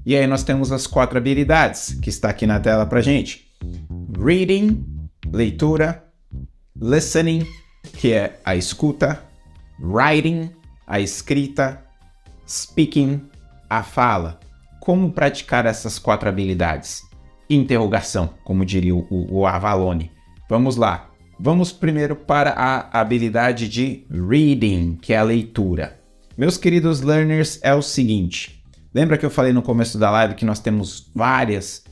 E aí nós temos as 4 habilidades que está aqui na tela pra gente. Reading, leitura. Listening, que é a escuta. Writing, a escrita. Speaking, a fala. Como praticar essas 4 habilidades? Interrogação, como diria o Avalone. Vamos lá. Vamos primeiro para a habilidade de reading, que é a leitura. Meus queridos learners, é o seguinte. Lembra que eu falei no começo da live que nós temos várias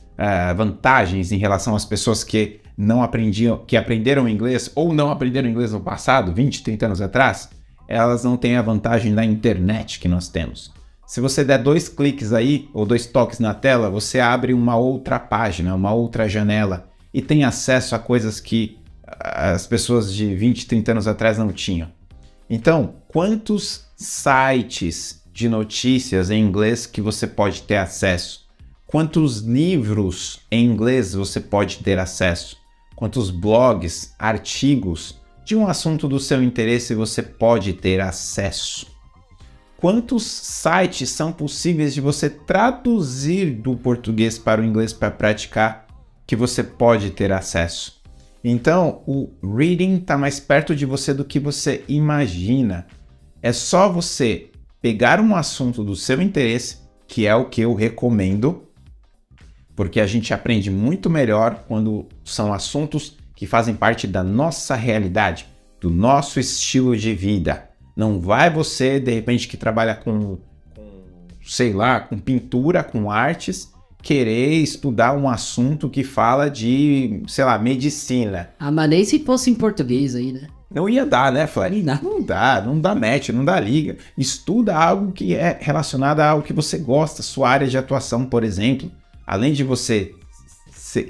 vantagens em relação às pessoas que não aprendiam, que aprenderam inglês ou não aprenderam inglês no passado, 20, 30 anos atrás? Elas não têm a vantagem da internet que nós temos. Se você der 2 cliques aí, ou 2 toques na tela, você abre uma outra página, uma outra janela e tem acesso a coisas que as pessoas de 20, 30 anos atrás não tinham. Então, quantos sites de notícias em inglês que você pode ter acesso? Quantos livros em inglês você pode ter acesso? Quantos blogs, artigos de um assunto do seu interesse você pode ter acesso? Quantos sites são possíveis de você traduzir do português para o inglês para praticar que você pode ter acesso? Então, o reading está mais perto de você do que você imagina. É só você pegar um assunto do seu interesse, que é o que eu recomendo, porque a gente aprende muito melhor quando são assuntos que fazem parte da nossa realidade, do nosso estilo de vida. Não vai você, de repente, que trabalha com pintura, com artes, querer estudar um assunto que fala de, medicina. Ah, mas nem se fosse em português aí, né? Não ia dar, né, Flávio? Não dá match, não dá liga. Estuda algo que é relacionado a algo que você gosta, sua área de atuação, por exemplo. Além de você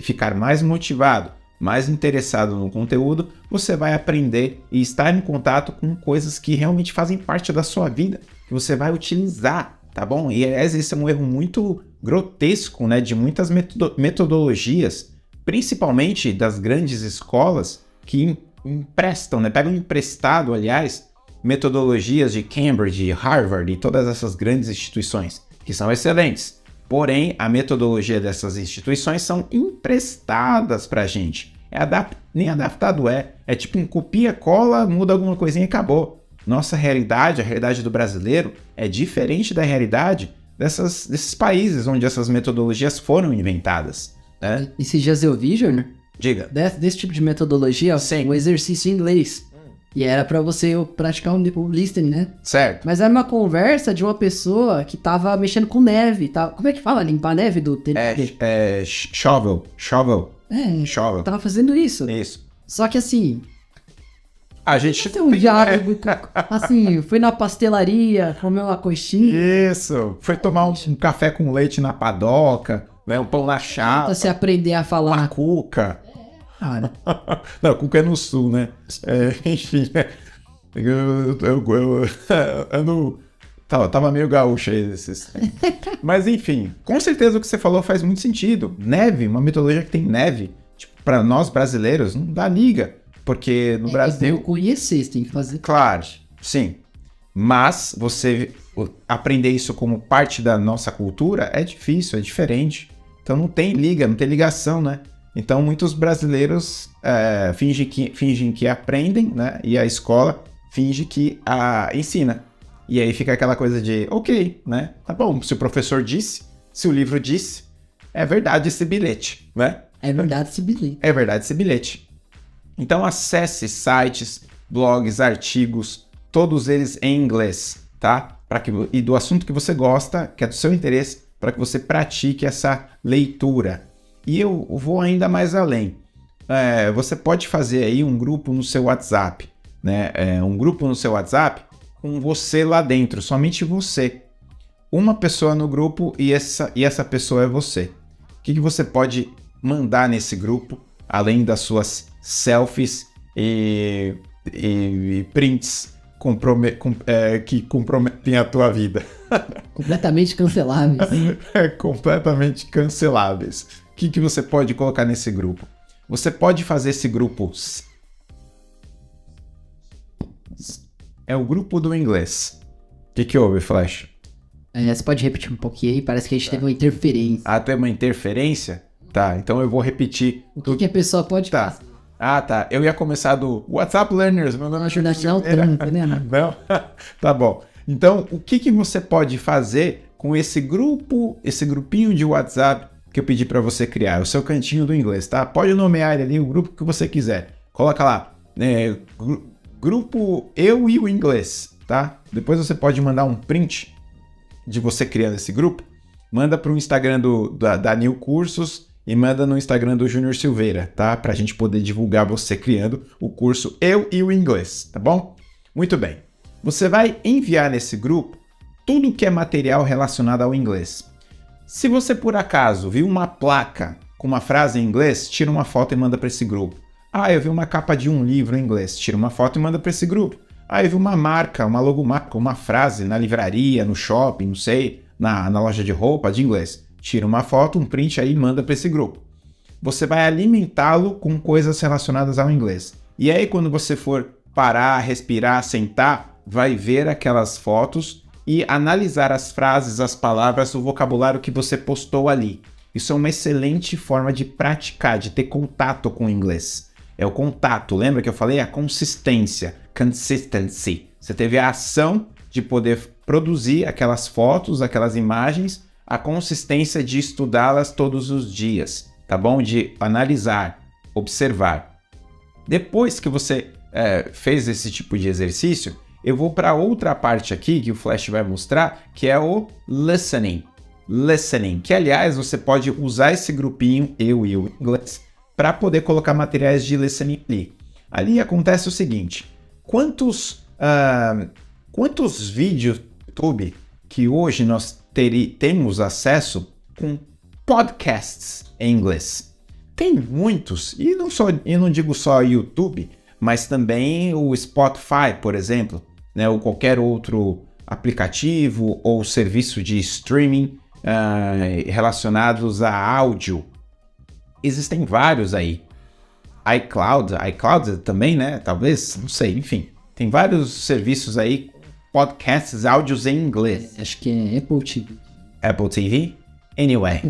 ficar mais motivado, mais interessado no conteúdo, você vai aprender e estar em contato com coisas que realmente fazem parte da sua vida, que você vai utilizar, tá bom? E esse é um erro muito grotesco, né, de muitas metodologias, principalmente das grandes escolas que emprestam, né, pegam emprestado, aliás, metodologias de Cambridge, Harvard e todas essas grandes instituições, que são excelentes. Porém, a metodologia dessas instituições são emprestadas pra gente. Nem adaptado é tipo um copia, cola, muda alguma coisinha e acabou. Nossa realidade, a realidade do brasileiro, é diferente da realidade desses países onde essas metodologias foram inventadas, né? Esses dias eu vi, Júnior, Diga. desse tipo de metodologia, Sim. um exercício em inglês. E era pra você praticar o listening, né? Certo. Mas era uma conversa de uma pessoa que tava mexendo com neve, tá? Como é que fala? Limpar neve do telefone? Shovel. Shovel. Tava fazendo isso. Isso. Só que assim, A gente tem um diálogo, assim, fui na pastelaria, comeu uma coxinha. Isso. Foi tomar um café com leite na padoca, né? Um pão na chapa. Pra você aprender a falar. Uma cuca. Cara, Não, cuca é no sul, né? Enfim, tava meio gaúcho aí esses. Mas enfim, com certeza o que você falou faz muito sentido. Neve, uma metodologia que tem neve, tipo, para nós brasileiros, não dá liga. Porque no Brasil... tem que conhecer, você tem que fazer. Claro, sim. Mas você aprender isso como parte da nossa cultura é difícil, é diferente. Então não tem liga, não tem ligação, né? Então muitos brasileiros fingem que aprendem, né? E a escola finge que ensina. E aí fica aquela coisa de, ok, né? Tá bom, se o professor disse, se o livro disse, é verdade esse bilhete, né? É verdade esse bilhete. É verdade esse bilhete. Então acesse sites, blogs, artigos, todos eles em inglês, tá? E do assunto que você gosta, que é do seu interesse, para que você pratique essa leitura. E eu vou ainda mais além. Você pode fazer aí um grupo no seu WhatsApp, né? Um grupo no seu WhatsApp com você lá dentro, somente você. Uma pessoa no grupo e essa pessoa é você. O que você pode mandar nesse grupo, além das suas selfies e prints que comprometem a tua vida? Completamente canceláveis. Completamente canceláveis. O que você pode colocar nesse grupo? Você pode fazer esse grupo... É o grupo do inglês. O que houve, Flash? Você pode repetir um pouquinho aí? Parece que a gente teve uma interferência. Ah, tem uma interferência? Tá, então eu vou repetir. O que a pessoa pode Tá. fazer? Ah, tá. Eu ia começar do WhatsApp Learners. Meu nome é Chico Não, Silveira. né? Não? Tá bom. Então, o que você pode fazer com esse grupinho de WhatsApp que eu pedi para você criar? O seu cantinho do inglês, tá? Pode nomear ele ali o grupo que você quiser. Coloca lá, grupo Eu e o Inglês, tá? Depois você pode mandar um print de você criando esse grupo. Manda para o Instagram da New Cursos e manda no Instagram do Júnior Silveira, tá? Pra gente poder divulgar você criando o curso Eu e o Inglês, tá bom? Muito bem. Você vai enviar nesse grupo tudo que é material relacionado ao inglês. Se você por acaso viu uma placa com uma frase em inglês, tira uma foto e manda para esse grupo. Ah, eu vi uma capa de um livro em inglês, tira uma foto e manda para esse grupo. Ah, eu vi uma marca, uma logomarca, uma frase na livraria, no shopping, não sei, na loja de roupa de inglês. Tira uma foto, um print aí e manda para esse grupo. Você vai alimentá-lo com coisas relacionadas ao inglês. E aí quando você for parar, respirar, sentar, vai ver aquelas fotos e analisar as frases, as palavras, o vocabulário que você postou ali. Isso é uma excelente forma de praticar, de ter contato com o inglês. É o contato, lembra que eu falei? A consistência, consistency. Você teve a ação de poder produzir aquelas fotos, aquelas imagens, a consistência de estudá-las todos os dias, tá bom? De analisar, observar. Depois que você fez esse tipo de exercício, eu vou para outra parte aqui que o Flash vai mostrar, que é o listening. Listening, que aliás você pode usar esse grupinho, Eu e o Inglês, para poder colocar materiais de listening ali. Ali acontece o seguinte, quantos vídeos do YouTube que hoje nós temos acesso com podcasts em inglês? Tem muitos, e eu não digo só YouTube, mas também o Spotify, por exemplo, né, ou qualquer outro aplicativo ou serviço de streaming relacionados a áudio. Existem vários aí. iCloud também, né? Talvez, não sei, enfim. Tem vários serviços aí, podcasts, áudios em inglês. Acho que é Apple TV. Apple TV? Anyway.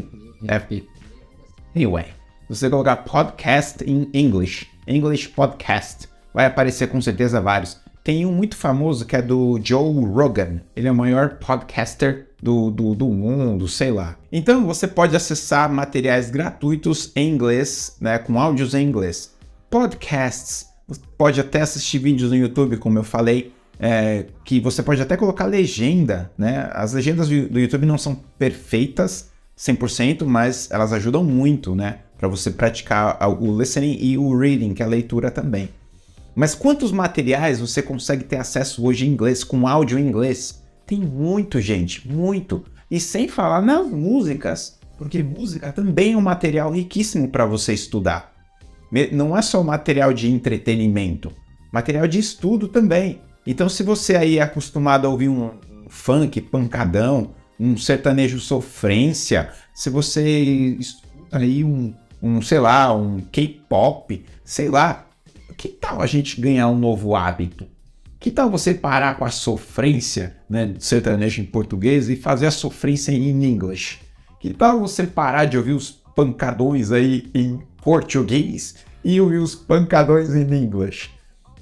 Se você colocar podcast in English podcast, vai aparecer com certeza vários. Tem um muito famoso que é do Joe Rogan. Ele é o maior podcaster do mundo, sei lá. Então você pode acessar materiais gratuitos em inglês, né, com áudios em inglês. Podcasts, você pode até assistir vídeos no YouTube, como eu falei, que você pode até colocar legenda, né? As legendas do YouTube não são perfeitas 100%, mas elas ajudam muito, né? Para você praticar o listening e o reading, que é a leitura também. Mas quantos materiais você consegue ter acesso hoje em inglês, com áudio em inglês? Tem muito, gente, muito. E sem falar nas músicas, porque música também é um material riquíssimo para você estudar. Não é só material de entretenimento, material de estudo também. Então se você aí é acostumado a ouvir um funk, pancadão, um sertanejo sofrência, se você escuta aí sei lá, um K-pop, sei lá, que tal a gente ganhar um novo hábito? Que tal você parar com a sofrência, né, de sertanejo em português e fazer a sofrência em inglês? Que tal você parar de ouvir os pancadões aí em português e ouvir os pancadões em inglês?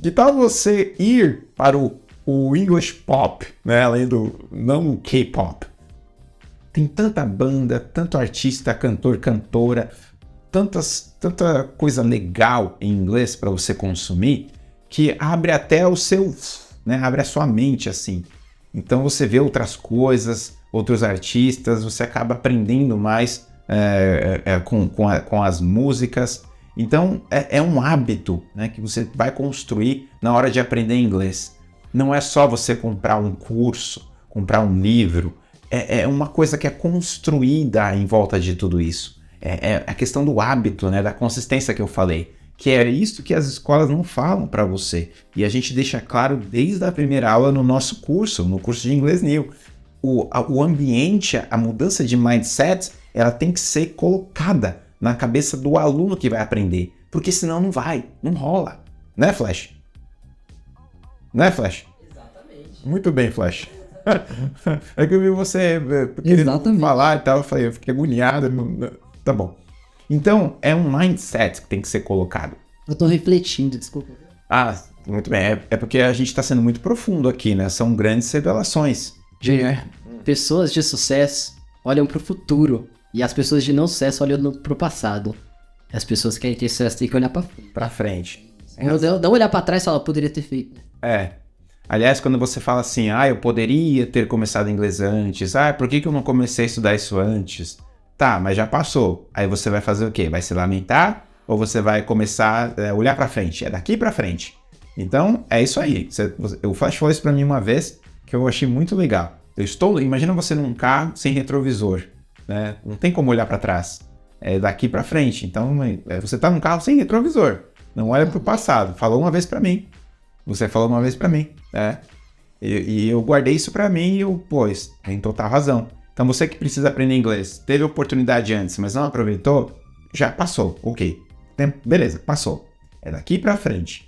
Que tal você ir para o English pop, né, além do não K-pop? Tem tanta banda, tanto artista, cantor, cantora, tanta coisa legal em inglês para você consumir, que abre até abre a sua mente assim. Então você vê outras coisas, outros artistas, você acaba aprendendo mais com as músicas. Então é um hábito, né, que você vai construir na hora de aprender inglês. Não é só você comprar um curso, comprar um livro, é uma coisa que é construída em volta de tudo isso. É a questão do hábito, né, da consistência que eu falei, que é isso que as escolas não falam para você. E a gente deixa claro desde a primeira aula no nosso curso, no curso de Inglês New. O ambiente, a mudança de mindset, ela tem que ser colocada na cabeça do aluno que vai aprender, porque senão não rola. Né, Flash? Né, Flash? Exatamente. Muito bem, Flash. É que eu vi você querendo Exatamente. falar e tal, eu fiquei agoniado. Tá bom. Então, é um mindset que tem que ser colocado. Eu tô refletindo, desculpa. Ah, muito bem. É porque a gente está sendo muito profundo aqui, né? São grandes revelações. Pessoas de sucesso olham pro futuro e as pessoas de não sucesso olham pro passado. As pessoas que querem ter sucesso têm que olhar pra frente. Pra frente. Não olhar pra trás e falar, poderia ter feito. É. Aliás, quando você fala assim, eu poderia ter começado inglês antes, por que eu não comecei a estudar isso antes? Tá, mas já passou. Aí você vai fazer o quê? Vai se lamentar ou você vai começar a olhar pra frente? É daqui pra frente. Então, é isso aí. O Flash falou isso pra mim uma vez que eu achei muito legal. Imagina você num carro sem retrovisor, né? Não tem como olhar pra trás. É daqui pra frente. Então, você tá num carro sem retrovisor. Não olha pro passado. Falou uma vez pra mim. Você falou uma vez pra mim, né? E eu guardei isso pra mim e tem total razão. Então você que precisa aprender inglês, teve oportunidade antes, mas não aproveitou, já passou, ok. Beleza, passou. É daqui pra frente.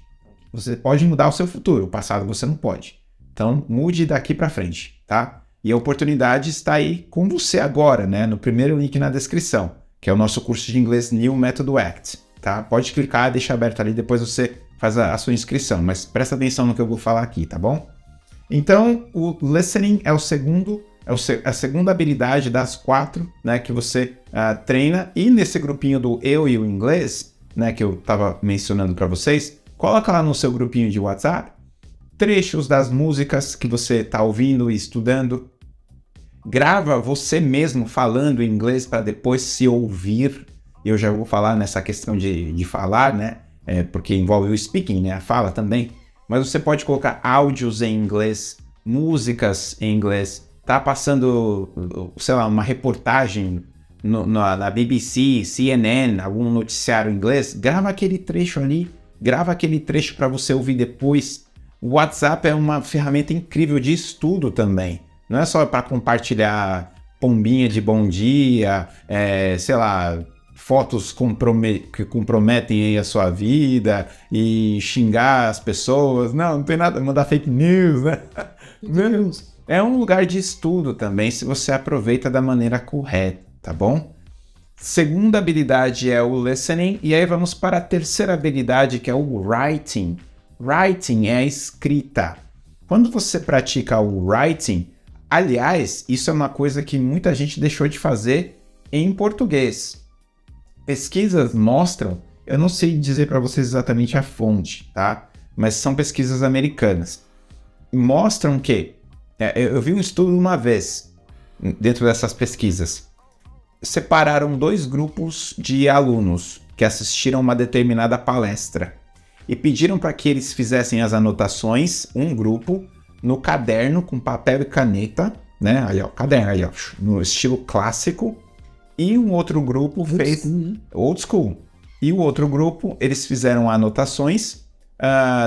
Você pode mudar o seu futuro, o passado você não pode. Então mude daqui pra frente, tá? E a oportunidade está aí com você agora, né? No primeiro link na descrição, que é o nosso curso de inglês New Method Act, tá? Pode clicar, deixa aberto ali, depois você faz a sua inscrição, mas presta atenção no que eu vou falar aqui, tá bom? Então, o listening é a segunda habilidade das 4, né, que você treina. E nesse grupinho do Eu e o Inglês, né, que eu estava mencionando para vocês, coloca lá no seu grupinho de WhatsApp trechos das músicas que você está ouvindo e estudando. Grava você mesmo falando inglês para depois se ouvir. Eu já vou falar nessa questão de falar, né? Porque envolve o speaking, né? A fala também. Mas você pode colocar áudios em inglês, músicas em inglês. Tá passando, sei lá, uma reportagem na BBC, CNN, algum noticiário em inglês. Grava aquele trecho ali. Grava aquele trecho para você ouvir depois. O WhatsApp é uma ferramenta incrível de estudo também. Não é só para compartilhar pombinha de bom dia, sei lá, fotos que comprometem aí a sua vida e xingar as pessoas. Não tem nada, mandar fake news, né? É um lugar de estudo também, se você aproveita da maneira correta, tá bom? Segunda habilidade é o listening, e aí vamos para a terceira habilidade, que é o writing. Writing é a escrita. Quando você pratica o writing, aliás, isso é uma coisa que muita gente deixou de fazer em português. Pesquisas mostram, eu não sei dizer para vocês exatamente a fonte, tá? Mas são pesquisas americanas. Mostram que, eu vi um estudo uma vez, dentro dessas pesquisas, separaram 2 grupos de alunos que assistiram uma determinada palestra e pediram para que eles fizessem as anotações, um grupo, no caderno com papel e caneta, né? Ali, ó, caderno, ali, ó, no estilo clássico. E um outro grupo fez old school. E o outro grupo, eles fizeram anotações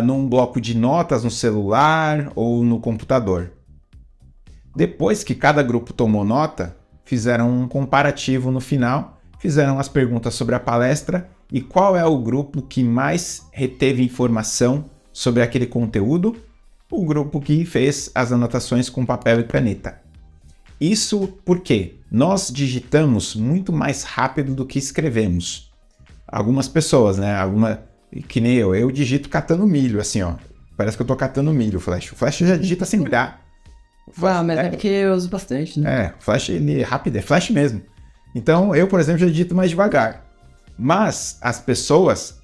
num bloco de notas no celular ou no computador. Depois que cada grupo tomou nota, fizeram um comparativo no final, fizeram as perguntas sobre a palestra e qual é o grupo que mais reteve informação sobre aquele conteúdo? O grupo que fez as anotações com papel e caneta. Isso porque nós digitamos muito mais rápido do que escrevemos. Algumas pessoas, né? Que nem eu digito catando milho, assim, ó. Parece que eu tô catando milho, o Flash. O Flash já digita sem olhar. Mas é porque eu uso bastante, né? O Flash, ele é rápido, é Flash mesmo. Então, eu, por exemplo, já digito mais devagar. Mas as pessoas,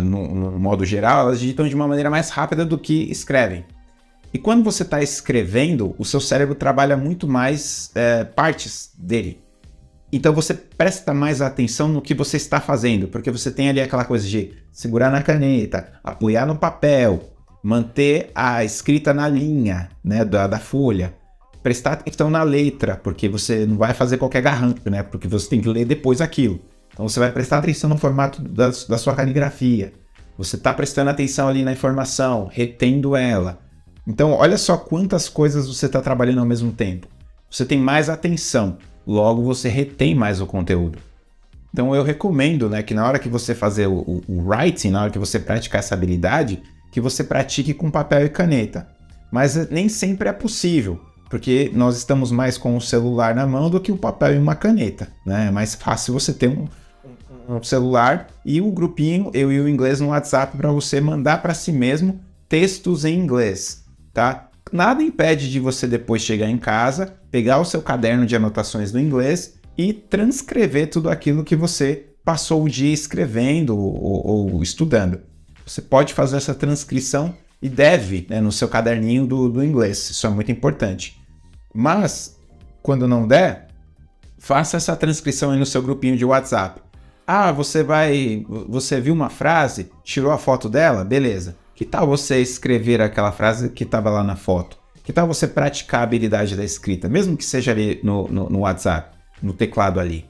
no modo geral, elas digitam de uma maneira mais rápida do que escrevem. E quando você está escrevendo, o seu cérebro trabalha muito mais partes dele. Então você presta mais atenção no que você está fazendo, porque você tem ali aquela coisa de segurar na caneta, apoiar no papel, manter a escrita na linha, né, da folha, prestar atenção na letra, porque você não vai fazer qualquer garrancho, né, porque você tem que ler depois aquilo. Então você vai prestar atenção no formato da sua caligrafia. Você está prestando atenção ali na informação, retendo ela. Então, olha só quantas coisas você está trabalhando ao mesmo tempo. Você tem mais atenção, logo você retém mais o conteúdo. Então, eu recomendo, né, que na hora que você fazer o writing, na hora que você praticar essa habilidade, que você pratique com papel e caneta. Mas nem sempre é possível, porque nós estamos mais com o celular na mão do que o papel e uma caneta, né? É mais fácil você ter um celular e o grupinho, eu e o inglês no WhatsApp, para você mandar para si mesmo textos em inglês, tá? Nada impede de você depois chegar em casa, pegar o seu caderno de anotações no inglês e transcrever tudo aquilo que você passou o dia escrevendo ou estudando. Você pode fazer essa transcrição e deve, né, no seu caderninho do inglês. Isso é muito importante. Mas, quando não der, faça essa transcrição aí no seu grupinho de WhatsApp. Ah, você viu uma frase, tirou a foto dela? Beleza. Que tal você escrever aquela frase que estava lá na foto? Que tal você praticar a habilidade da escrita, mesmo que seja ali no WhatsApp, no teclado ali?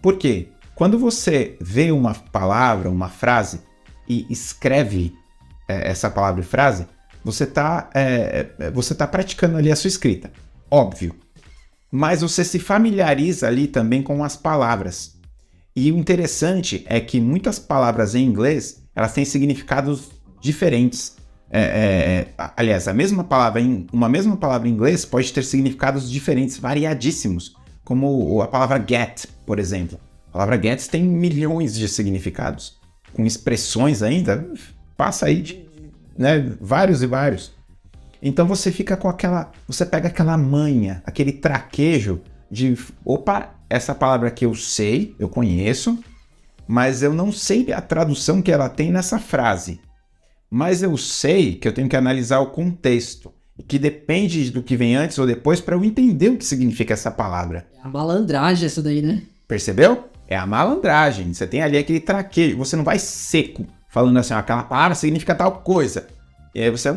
Por quê? Quando você vê uma palavra, uma frase e escreve essa palavra e frase, você tá praticando ali a sua escrita, óbvio. Mas você se familiariza ali também com as palavras. E o interessante é que muitas palavras em inglês, elas têm significados diferentes. Aliás, uma mesma palavra em inglês pode ter significados diferentes, variadíssimos, como a palavra get, por exemplo. A palavra get tem milhões de significados, com expressões ainda, passa aí né, vários e vários. Então você fica com você pega aquela manha, aquele traquejo de, opa, essa palavra aqui eu sei, eu conheço, mas eu não sei a tradução que ela tem nessa frase. Mas eu sei que eu tenho que analisar o contexto, que depende do que vem antes ou depois para eu entender o que significa essa palavra. É a malandragem essa daí, né? Percebeu? É a malandragem. Você tem ali aquele traquejo, você não vai seco, falando assim, aquela palavra significa tal coisa. E aí você,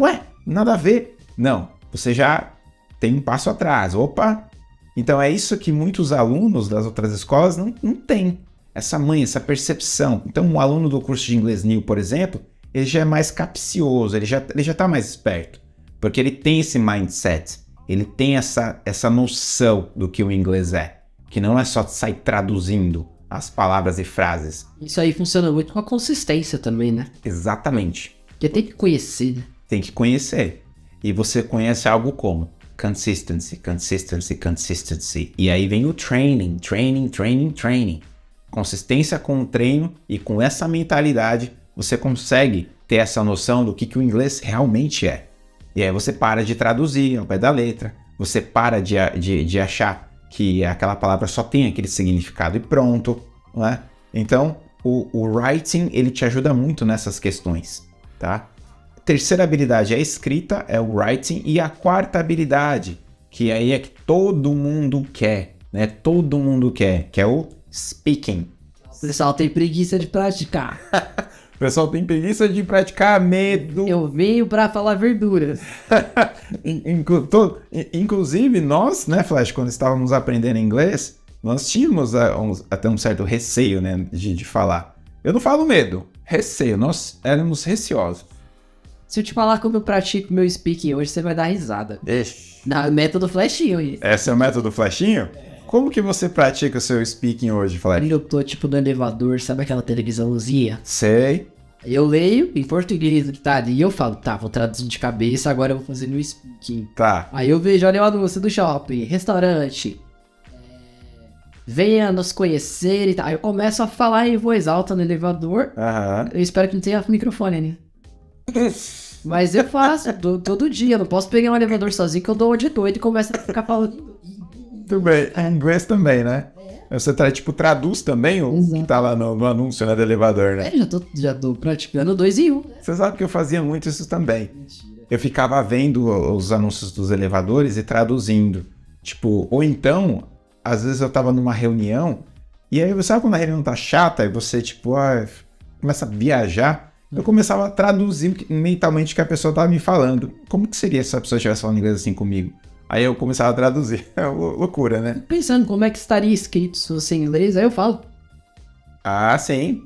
nada a ver. Não, você já tem um passo atrás. Opa! Então é isso que muitos alunos das outras escolas não têm. Essa manha, essa percepção. Então um aluno do curso de inglês New, por exemplo, ele já é mais capcioso, ele já está mais esperto. Porque ele tem esse mindset, ele tem essa noção do que o inglês é. Que não é só sair traduzindo as palavras e frases. Isso aí funciona muito com a consistência também, né? Exatamente. Porque tem que conhecer, né? Tem que conhecer. E você conhece algo como consistency, consistency, consistency. E aí vem o training, training, training, training. Consistência com o treino e com essa mentalidade você consegue ter essa noção do que o inglês realmente é. E aí você para de traduzir ao pé da letra, você para de achar que aquela palavra só tem aquele significado e pronto, não é? Então, o writing, ele te ajuda muito nessas questões, tá? Terceira habilidade é a escrita, é o writing, e a quarta habilidade, que aí é que todo mundo quer, né? Todo mundo quer, que é o speaking. O pessoal tem preguiça de praticar. O pessoal tem preguiça de praticar, medo. Eu venho pra falar verduras. Inclusive, nós, né, Flash, quando estávamos aprendendo inglês, nós tínhamos até um certo receio, né, de falar. Eu não falo medo, receio. Nós éramos receosos. Se eu te falar como eu pratico meu speaking hoje, você vai dar risada. Na método flashinho. Esse é o método flashinho? Como que você pratica o seu speaking hoje, Flash? Eu tô tipo no elevador, sabe aquela televisãozinha? Sei. Eu leio em português que tá ali e eu falo, tá, vou traduzir de cabeça, agora eu vou fazer no speaking. Tá. Aí eu vejo, olha o anúncio do shopping, restaurante, venha nos conhecer e tal. Aí eu começo a falar em voz alta no elevador. Aham. Eu espero que não tenha microfone, né? Mas eu faço todo dia, eu não posso pegar um elevador sozinho que eu dou uma de doido e começo a ficar falando. Tudo bem, em inglês também, né? Você traduz também o que tá lá no anúncio, né, do elevador, né? Já tô praticando 2 em 1. Você sabe que eu fazia muito isso também. Mentira. Eu ficava vendo os anúncios dos elevadores e traduzindo. Tipo, ou então, às vezes eu tava numa reunião, e aí, sabe quando a reunião tá chata, e você, tipo, começa a viajar? Eu começava a traduzir mentalmente o que a pessoa tava me falando. Como que seria se a pessoa estivesse falando inglês assim comigo? Aí eu começava a traduzir. É loucura, né? Pensando como é que estaria escrito se fosse em inglês, aí eu falo. Ah, sim.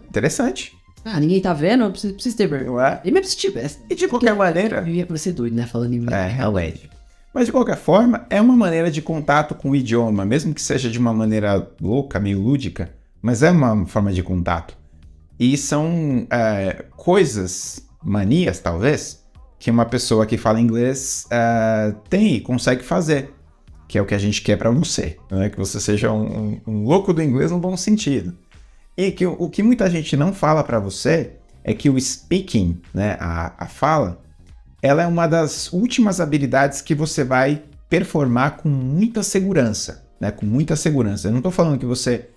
Interessante. Ah, ninguém tá vendo, eu preciso ter vergonha. E mesmo se tivesse. E de qualquer maneira... Eu ia ser doido, né? Falando inglês. Realmente. Mas de qualquer forma, é uma maneira de contato com o idioma, mesmo que seja de uma maneira louca, meio lúdica, mas é uma forma de contato. E são coisas, manias talvez, que uma pessoa que fala inglês tem e consegue fazer, que é o que a gente quer para você, né? Que você seja um louco do inglês no bom sentido. E que o que muita gente não fala para você é que o speaking, né, a fala, ela é uma das últimas habilidades que você vai performar com muita segurança, né? Com muita segurança. Eu não estou falando que você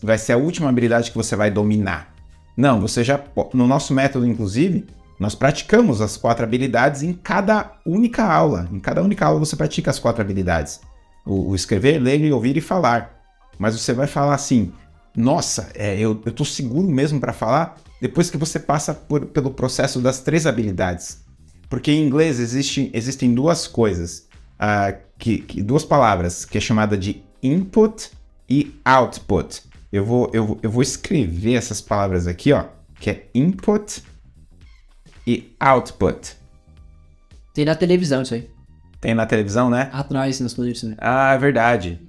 vai ser a última habilidade que você vai dominar. Não, você já... No nosso método, inclusive, nós praticamos as 4 habilidades em cada única aula. Em cada única aula você pratica as 4 habilidades. O escrever, ler, ouvir e falar. Mas você vai falar assim, nossa, eu tô seguro mesmo para falar, depois que você passa pelo processo das 3 habilidades. Porque em inglês existem 2 coisas, 2 palavras, que é chamada de input e output. Eu vou escrever essas palavras aqui, ó, que é input e output. Tem na televisão isso aí. Tem na televisão, né? Atrás, nos poderes. Ah, é verdade.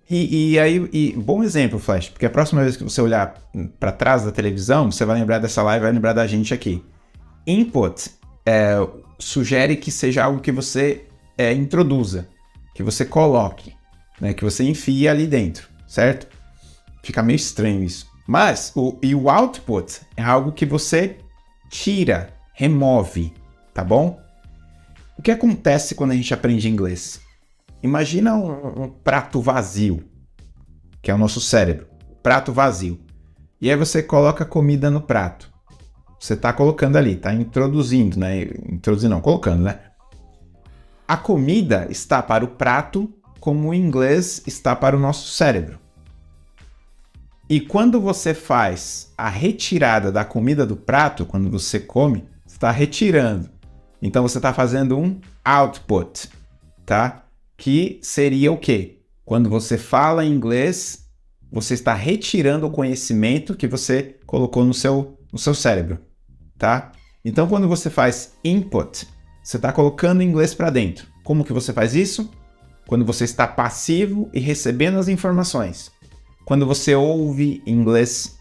E aí, bom exemplo, Flash, porque a próxima vez que você olhar para trás da televisão, você vai lembrar dessa live, vai lembrar da gente aqui. Input sugere que seja algo que você introduza, que você coloque, né, que você enfie ali dentro, certo? Fica meio estranho isso. Mas o output é algo que você tira, remove, tá bom? O que acontece quando a gente aprende inglês? Imagina um prato vazio, que é o nosso cérebro, prato vazio. E aí você coloca comida no prato. Você está colocando ali, está introduzindo, né? Introduzindo não, colocando, né? A comida está para o prato como o inglês está para o nosso cérebro. E quando você faz a retirada da comida do prato, quando você come, você está retirando. Então você está fazendo um output, tá? Que seria o quê? Quando você fala inglês, você está retirando o conhecimento que você colocou no seu cérebro, tá? Então, quando você faz input, você está colocando inglês para dentro. Como que você faz isso? Quando você está passivo e recebendo as informações. Quando você ouve inglês,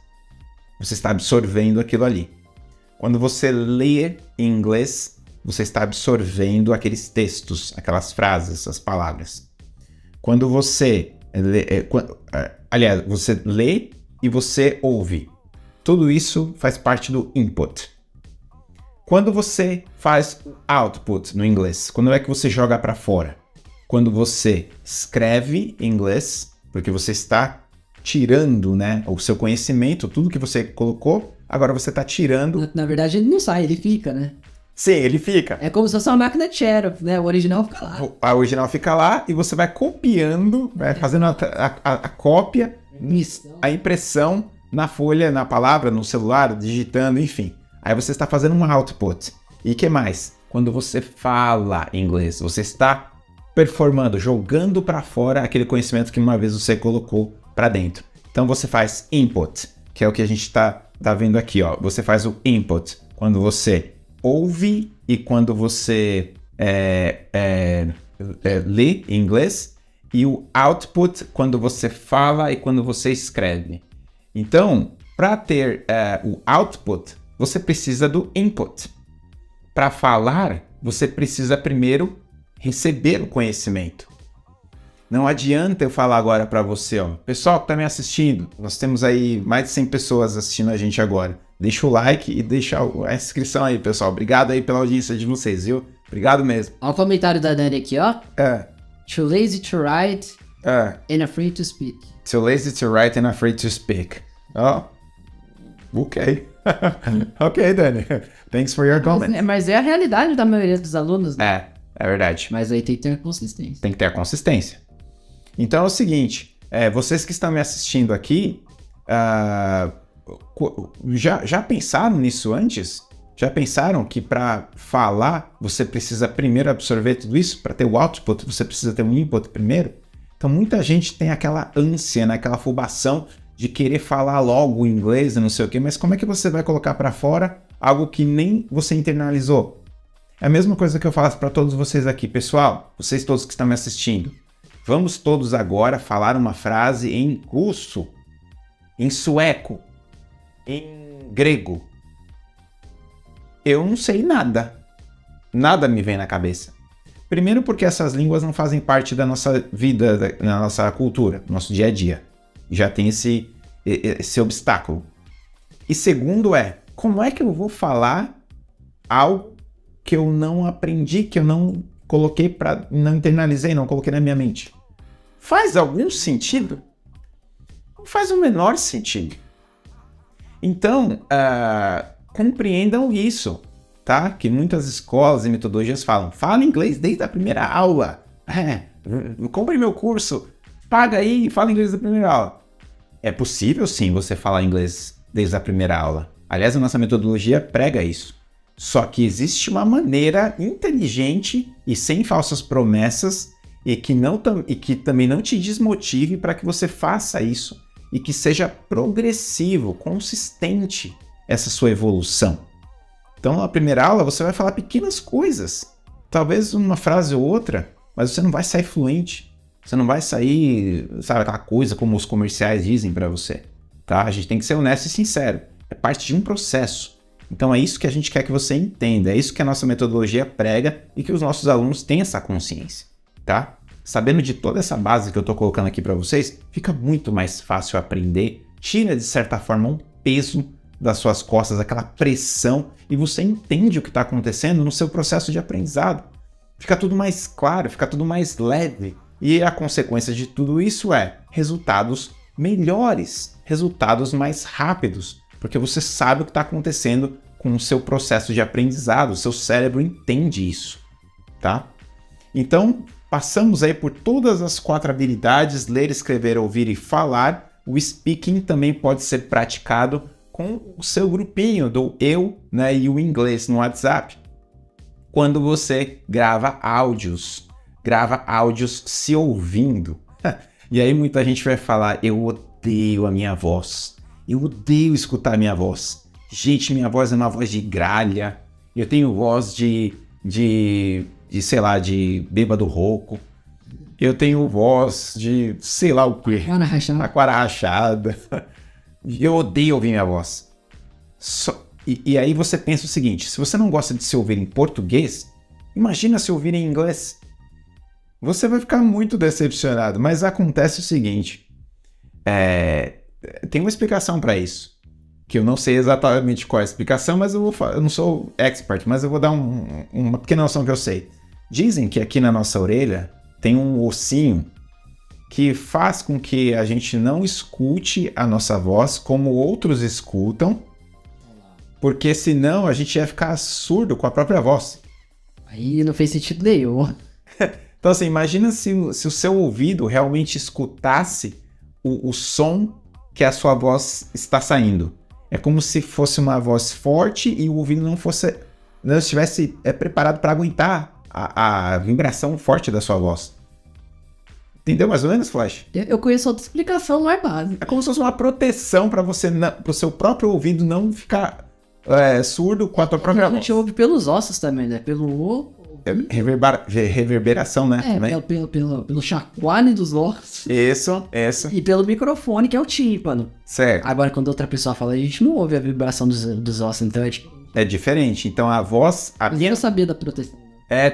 você está absorvendo aquilo ali. Quando você lê em inglês, você está absorvendo aqueles textos, aquelas frases, as palavras. Quando você você lê e você ouve. Tudo isso faz parte do input. Quando você faz o output no inglês, quando é que você joga para fora? Quando você escreve em inglês, porque você está tirando, né, o seu conhecimento, tudo que você colocou, agora você está tirando. Na verdade, ele não sai, ele fica, né? Sim, ele fica. É como se fosse uma máquina de xerox, né? O original fica lá. A original fica lá e você vai copiando, vai fazendo a cópia, a impressão na folha, na palavra, no celular, digitando, enfim. Aí você está fazendo um output. E o que mais? Quando você fala inglês, você está performando, jogando para fora aquele conhecimento que uma vez você colocou para dentro. Então você faz input, que é o que a gente está vendo aqui, ó. Você faz o input quando você ouve e quando você lê em inglês, e o output quando você fala e quando você escreve. Então, para ter o output, você precisa do input. Para falar, você precisa primeiro receber o conhecimento. Não adianta eu falar agora para você, ó, pessoal que está me assistindo, nós temos aí mais de 100 pessoas assistindo a gente agora. Deixa o like e deixa a inscrição aí, pessoal. Obrigado aí pela audiência de vocês, viu? Obrigado mesmo. Olha o comentário da Dani aqui, ó. Too lazy to write and afraid to speak. Too lazy to write and afraid to speak. Oh, ok. Ok, Dani. Thanks for your comment. Mas é a realidade da maioria dos alunos, né? É verdade. Mas aí tem que ter consistência. Tem que ter a consistência. Então é o seguinte, vocês que estão me assistindo aqui, já pensaram nisso antes? Já pensaram que para falar você precisa primeiro absorver tudo isso? Para ter o output você precisa ter um input primeiro? Então muita gente tem aquela ânsia, né? Aquela afobação de querer falar logo o inglês e não sei o quê, mas como é que você vai colocar para fora algo que nem você internalizou? É a mesma coisa que eu faço para todos vocês aqui. Pessoal, vocês todos que estão me assistindo, vamos todos agora falar uma frase em russo, em sueco, em grego. Eu não sei nada. Nada me vem na cabeça. Primeiro porque essas línguas não fazem parte da nossa vida, da nossa cultura, do nosso dia a dia. Já tem esse obstáculo. E segundo como é que eu vou falar algo que eu não aprendi, que eu não coloquei não internalizei, não coloquei na minha mente? Faz algum sentido? Não faz o menor sentido. Então, compreendam isso, tá? Que muitas escolas e metodologias falam, fala inglês desde a primeira aula. Compre meu curso, paga aí e fala inglês da primeira aula. É possível sim você falar inglês desde a primeira aula. Aliás, a nossa metodologia prega isso. Só que existe uma maneira inteligente e sem falsas promessas e que também não te desmotive para que você faça isso e que seja progressivo, consistente essa sua evolução. Então, na primeira aula, você vai falar pequenas coisas, talvez uma frase ou outra, mas você não vai sair fluente. Você não vai sair, sabe, aquela coisa como os comerciais dizem para você, tá? A gente tem que ser honesto e sincero. É parte de um processo. Então é isso que a gente quer que você entenda, é isso que a nossa metodologia prega e que os nossos alunos tenham essa consciência, tá? Sabendo de toda essa base que eu tô colocando aqui para vocês, fica muito mais fácil aprender, tira de certa forma um peso das suas costas, aquela pressão, e você entende o que está acontecendo no seu processo de aprendizado. Fica tudo mais claro, fica tudo mais leve. E a consequência de tudo isso é resultados melhores, resultados mais rápidos, porque você sabe o que está acontecendo com o seu processo de aprendizado, o seu cérebro entende isso, tá? Então, passamos aí por todas as 4 habilidades, ler, escrever, ouvir e falar. O speaking também pode ser praticado com o seu grupinho do eu, né, e o inglês no WhatsApp. Quando você grava áudios se ouvindo. E aí muita gente vai falar, eu odeio a minha voz. Eu odeio escutar a minha voz. Gente, minha voz é uma voz de gralha. Eu tenho voz de sei lá, de bêbado rouco. Eu tenho voz de sei lá o quê. Taquara rachada. Eu odeio ouvir minha voz. E aí você pensa o seguinte, se você não gosta de se ouvir em português, imagina se ouvir em inglês. Você vai ficar muito decepcionado, mas acontece o seguinte, tem uma explicação para isso, que eu não sei exatamente qual é a explicação, mas eu não sou expert, mas eu vou dar uma pequena noção que eu sei. Dizem que aqui na nossa orelha tem um ossinho que faz com que a gente não escute a nossa voz como outros escutam, porque senão a gente ia ficar surdo com a própria voz. Aí não fez sentido nenhum. Então assim, imagina se o seu ouvido realmente escutasse o som que a sua voz está saindo. É como se fosse uma voz forte e o ouvido não estivesse preparado para aguentar a vibração forte da sua voz. Entendeu mais ou menos, Flash? Eu conheço outra explicação mais básica. É como se fosse uma proteção para o seu próprio ouvido não ficar surdo com a tua própria voz. A gente ouve pelos ossos também, né? Pelo reverberação, né? Pelo chacoalho dos ossos. Isso. E pelo microfone, que é o tímpano. Certo. Agora, quando outra pessoa fala, a gente não ouve a vibração dos ossos, então é diferente. Então, a voz... Eu sabia da proteção.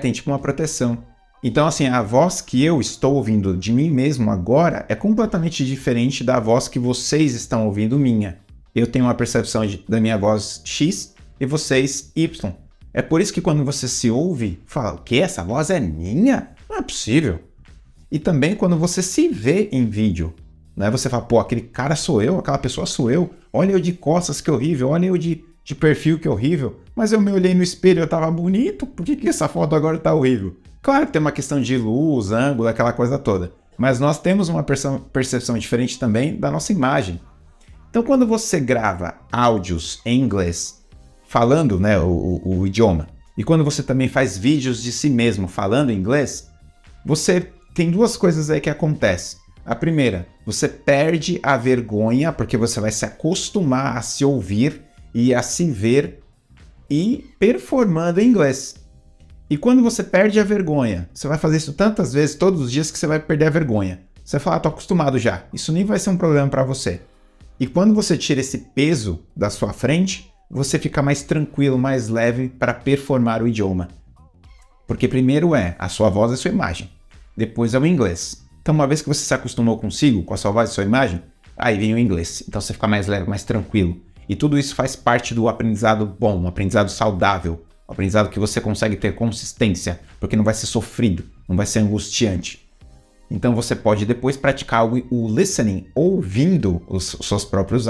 Tem tipo uma proteção. Então, assim, a voz que eu estou ouvindo de mim mesmo agora é completamente diferente da voz que vocês estão ouvindo minha. Eu tenho uma percepção da minha voz X e vocês Y. É por isso que quando você se ouve, fala, o quê? Essa voz é minha? Não é possível. E também quando você se vê em vídeo, né? Você fala, pô, aquele cara sou eu, aquela pessoa sou eu. Olha eu de costas, que horrível. Olha eu de perfil, que horrível. Mas eu me olhei no espelho, eu tava bonito. Por que essa foto agora tá horrível? Claro que tem uma questão de luz, ângulo, aquela coisa toda. Mas nós temos uma percepção diferente também da nossa imagem. Então quando você grava áudios em inglês, falando, né, o idioma, e quando você também faz vídeos de si mesmo falando inglês, você tem 2 coisas aí que acontecem. A primeira, você perde a vergonha, porque você vai se acostumar a se ouvir e a se ver e performando em inglês. E quando você perde a vergonha, você vai fazer isso tantas vezes, todos os dias, que você vai perder a vergonha. Você vai falar, tô acostumado já. Isso nem vai ser um problema para você. E quando você tira esse peso da sua frente, você fica mais tranquilo, mais leve para performar o idioma. Porque primeiro é a sua voz e a sua imagem. Depois é o inglês. Então, uma vez que você se acostumou consigo, com a sua voz e a sua imagem, aí vem o inglês. Então você fica mais leve, mais tranquilo. E tudo isso faz parte do aprendizado bom, um aprendizado saudável. Um aprendizado que você consegue ter consistência, porque não vai ser sofrido, não vai ser angustiante. Então você pode depois praticar o listening ouvindo os seus próprios